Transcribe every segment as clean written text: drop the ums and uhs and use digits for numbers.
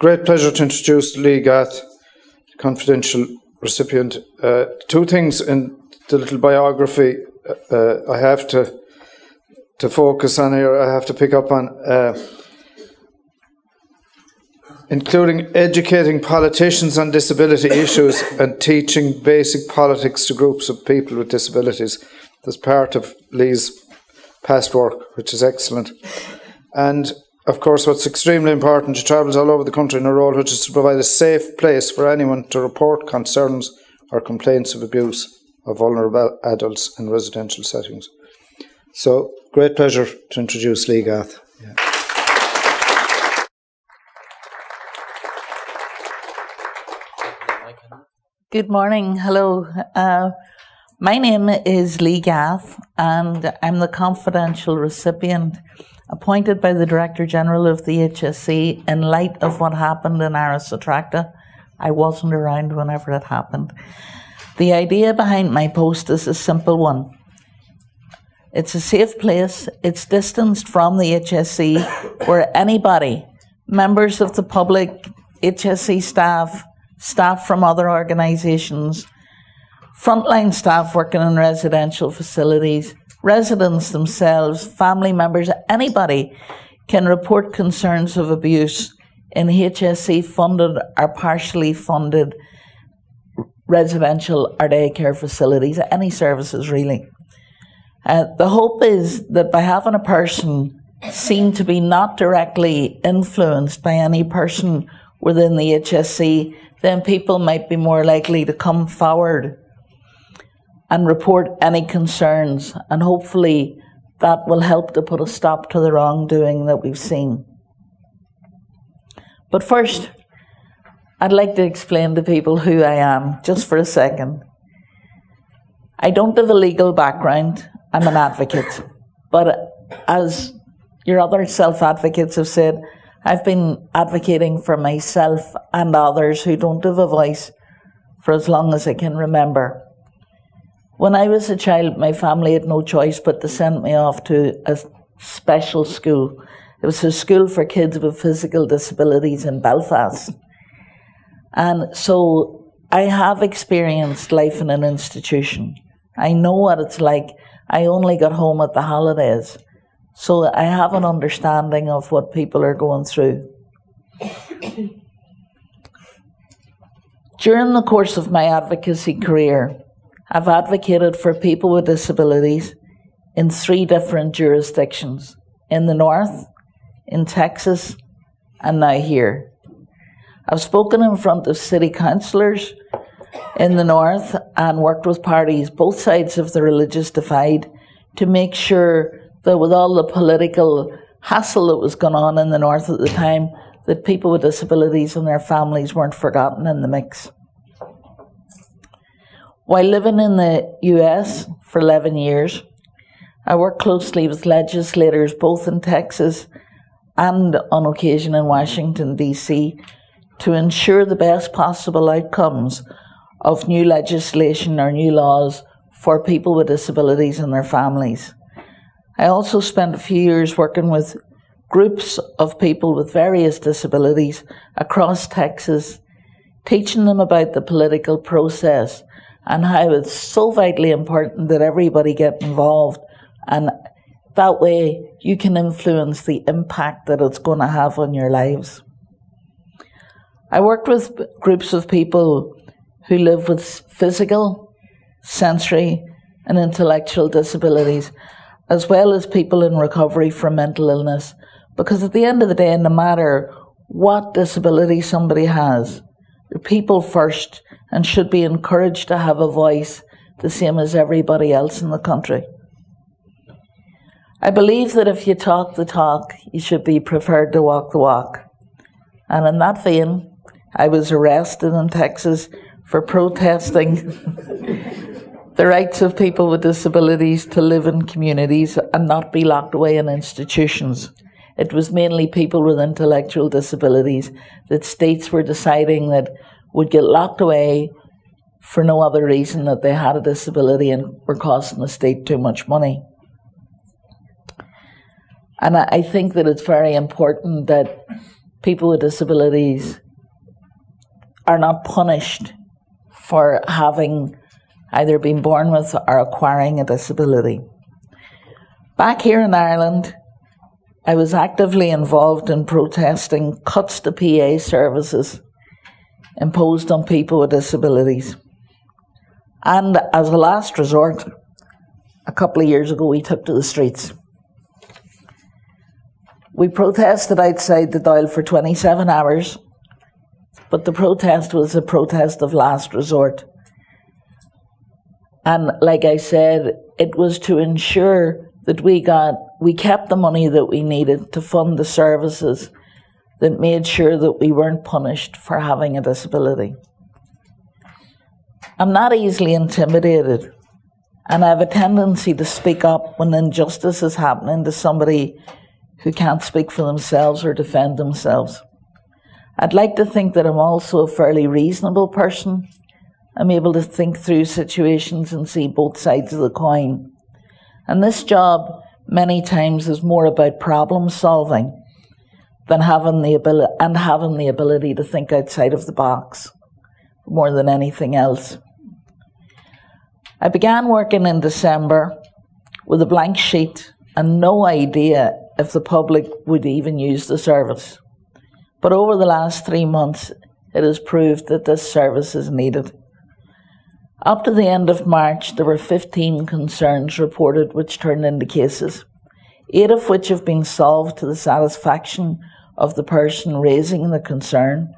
great pleasure to introduce Lee Gath, confidential recipient. Two things in the little biography I have to focus on here, I have to pick up on, including educating politicians on disability issues and teaching basic politics to groups of people with disabilities. That's part of Lee's past work, which is excellent. And of course, what's extremely important, she travels all over the country in a role which is to provide a safe place for anyone to report concerns or complaints of abuse of vulnerable adults in residential settings. So, great pleasure to introduce Lee Gath. Yeah. Good morning. Hello. My name is Lee Gath, and I'm the confidential recipient appointed by the Director General of the HSE in light of what happened in Aris Atracta. I wasn't around whenever it happened. The idea behind my post is a simple one. It's a safe place. It's distanced from the HSE where anybody, members of the public, HSE staff, staff from other organisations, frontline staff working in residential facilities, residents themselves, family members, anybody can report concerns of abuse in HSE funded or partially funded residential or daycare facilities, any services really. The hope is that by having a person seen to be not directly influenced by any person within the HSE, then people might be more likely to come forward and report any concerns, and hopefully that will help to put a stop to the wrongdoing that we've seen. But first, I'd like to explain to people who I am, just for a second. I don't have a legal background, I'm an advocate, but as your other self-advocates have said, I've been advocating for myself and others who don't have a voice for as long as I can remember. When I was a child, my family had no choice but to send me off to a special school. It was a school for kids with physical disabilities in Belfast. And so I have experienced life in an institution. I know what it's like. I only got home at the holidays. So I have an understanding of what people are going through. During the course of my advocacy career, I've advocated for people with disabilities in 3 different jurisdictions, in the North, in Texas, and now here. I've spoken in front of city councillors in the North and worked with parties, both sides of the religious divide, to make sure that with all the political hassle that was going on in the North at the time, that people with disabilities and their families weren't forgotten in the mix. While living in the US for 11 years, I worked closely with legislators both in Texas and on occasion in Washington, DC, to ensure the best possible outcomes of new legislation or new laws for people with disabilities and their families. I also spent a few years working with groups of people with various disabilities across Texas, teaching them about the political process and how it's so vitally important that everybody get involved, and that way you can influence the impact that it's going to have on your lives. I worked with groups of people who live with physical, sensory and intellectual disabilities, as well as people in recovery from mental illness, because at the end of the day, no matter what disability somebody has, they're people first and should be encouraged to have a voice the same as everybody else in the country. I believe that if you talk the talk, you should be prepared to walk the walk. And in that vein, I was arrested in Texas for protesting the rights of people with disabilities to live in communities and not be locked away in institutions. It was mainly people with intellectual disabilities that states were deciding that would get locked away for no other reason that they had a disability and were costing the state too much money. And I think that it's very important that people with disabilities are not punished for having either been born with or acquiring a disability. Back here in Ireland, I was actively involved in protesting cuts to PA services imposed on people with disabilities. And as a last resort, a couple of years ago, we took to the streets. We protested outside the Dáil for 27 hours, but the protest was a protest of last resort. And like I said, it was to ensure that we kept the money that we needed to fund the services that made sure that we weren't punished for having a disability. I'm not easily intimidated, and I have a tendency to speak up when injustice is happening to somebody who can't speak for themselves or defend themselves. I'd like to think that I'm also a fairly reasonable person. I'm able to think through situations and see both sides of the coin. And this job, many times, is more about problem solving than having the ability to think outside of the box, more than anything else. I began working in December with a blank sheet and no idea if the public would even use the service. But over the last 3 months, it has proved that this service is needed. Up to the end of March, there were 15 concerns reported which turned into cases, 8 of which have been solved to the satisfaction of the person raising the concern.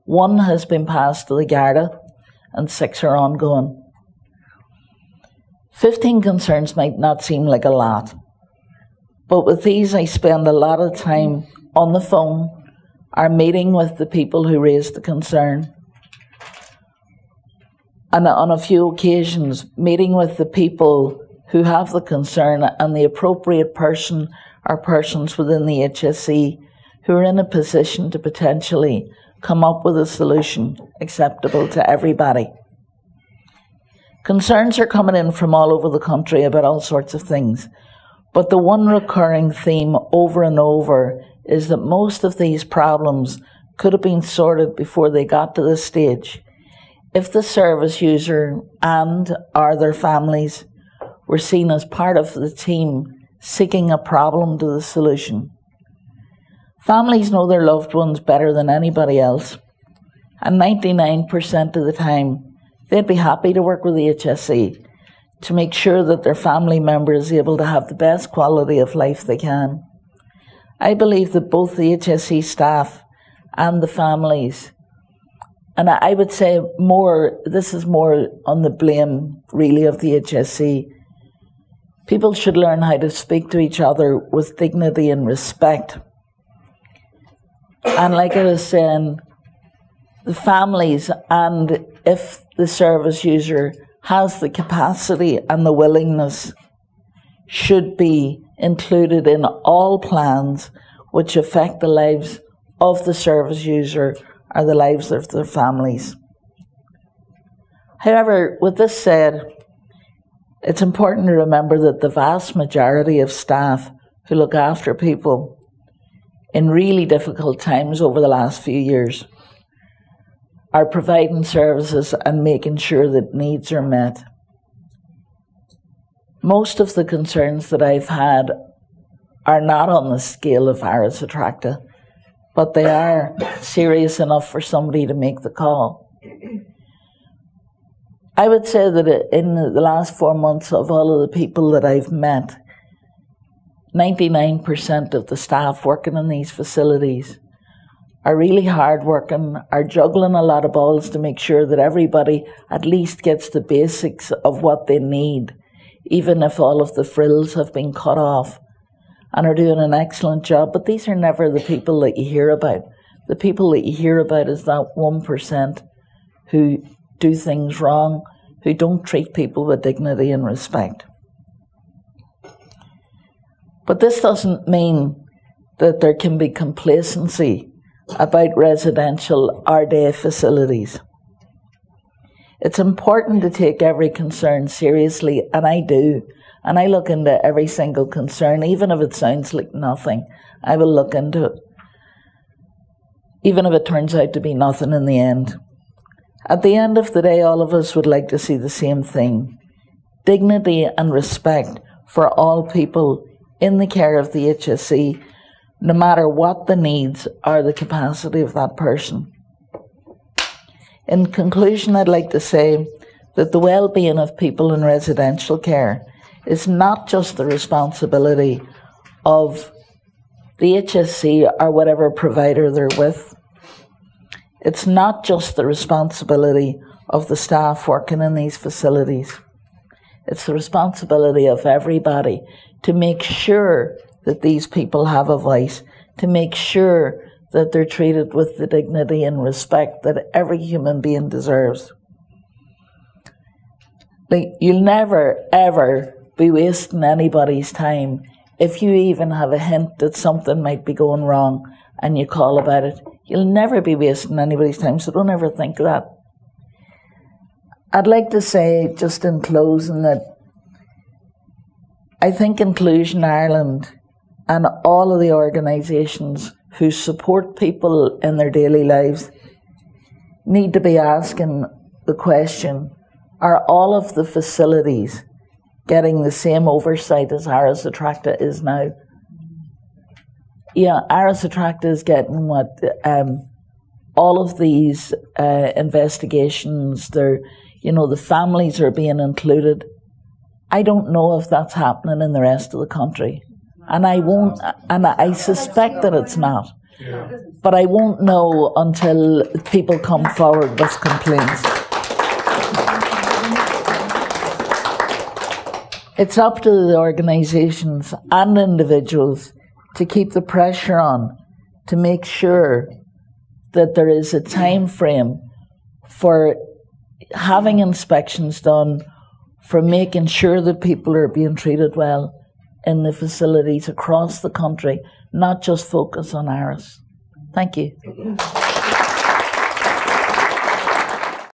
1 has been passed to the Garda and 6 are ongoing. 15 concerns might not seem like a lot, but with these I spend a lot of time on the phone or meeting with the people who raised the concern. And on a few occasions, meeting with the people who have the concern and the appropriate person or persons within the HSE who are in a position to potentially come up with a solution acceptable to everybody. Concerns are coming in from all over the country about all sorts of things, but the one recurring theme over and over is that most of these problems could have been sorted before they got to this stage if the service user and/or their families were seen as part of the team seeking a problem to the solution. Families know their loved ones better than anybody else, and 99% of the time they'd be happy to work with the HSE to make sure that their family member is able to have the best quality of life they can. I believe that both the HSE staff and the families, and I would say this is more on the blame really of the HSE, people should learn how to speak to each other with dignity and respect. And like I was saying, the families, and if the service user has the capacity and the willingness, should be included in all plans which affect the lives of the service user or the lives of their families. However, with this said, it's important to remember that the vast majority of staff who look after people in really difficult times over the last few years are providing services and making sure that needs are met. Most of the concerns that I've had are not on the scale of Aris Attracta, but they are serious enough for somebody to make the call. I would say that in the last 4 months of all of the people that I've met, 99% of the staff working in these facilities are really hard working, are juggling a lot of balls to make sure that everybody at least gets the basics of what they need, even if all of the frills have been cut off, and are doing an excellent job. But these are never the people that you hear about. The people that you hear about is that 1% who do things wrong, who don't treat people with dignity and respect. But this doesn't mean that there can be complacency about residential or day facilities. It's important to take every concern seriously, and I do. And I look into every single concern, even if it sounds like nothing. I will look into it. even if it turns out to be nothing in the end. At the end of the day, all of us would like to see the same thing: dignity and respect for all people in the care of the HSE, no matter what the needs or the capacity of that person. In conclusion, I'd like to say that the well-being of people in residential care is not just the responsibility of the HSE or whatever provider they're with. It's not just the responsibility of the staff working in these facilities. It's the responsibility of everybody to make sure that these people have a voice, to make sure that they're treated with the dignity and respect that every human being deserves. Like, you'll never, ever be wasting anybody's time if you even have a hint that something might be going wrong and you call about it. You'll never be wasting anybody's time, so don't ever think of that. I'd like to say, just in closing, that I think Inclusion Ireland and all of the organisations who support people in their daily lives need to be asking the question, are all of the facilities getting the same oversight as Aras Attracta is now? Yeah, Aras Attracta is getting what all of these investigations, the families are being included. I don't know if that's happening in the rest of the country. And I suspect that it's not. Yeah. But I won't know until people come forward with complaints. It's up to the organisations and individuals to keep the pressure on to make sure that there is a time frame for having inspections done, for making sure that people are being treated well in the facilities across the country, not just focus on Aras. Thank you.